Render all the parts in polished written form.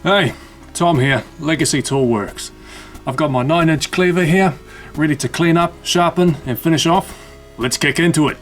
Hey, Tom here, Legacy Toolworks. I've got my 9-inch cleaver here, ready to clean up, sharpen and finish off. Let's kick into it.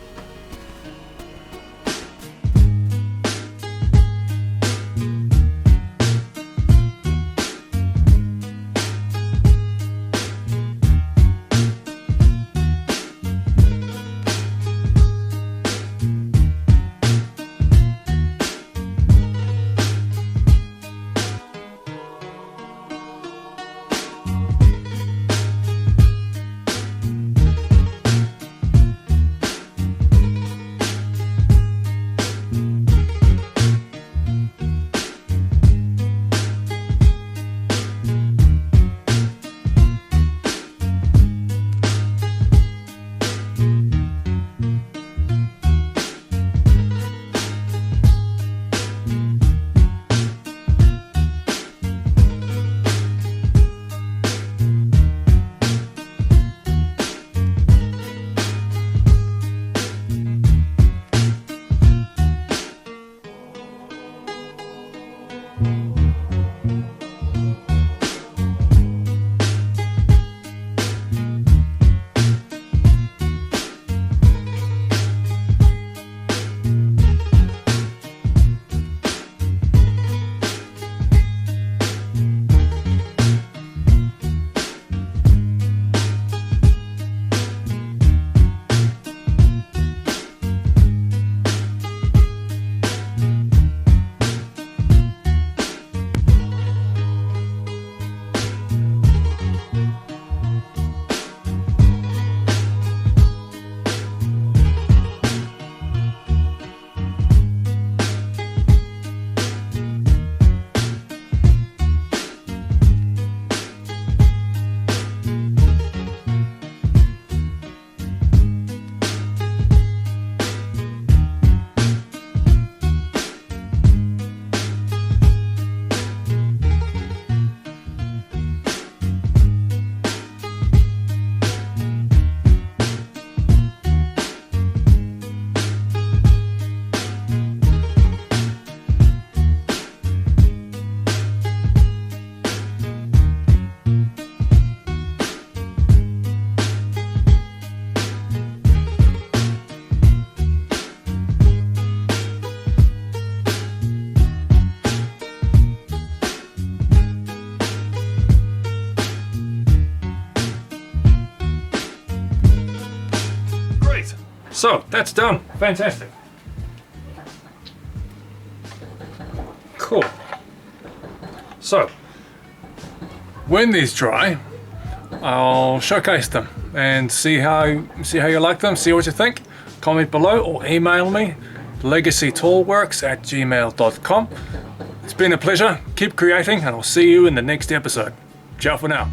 So that's done. Fantastic. Cool. So when these dry, I'll showcase them and see how you like them, see what you think. Comment below or email me, legacytoolworks@gmail.com. It's been a pleasure. Keep creating and I'll see you in the next episode. Ciao for now.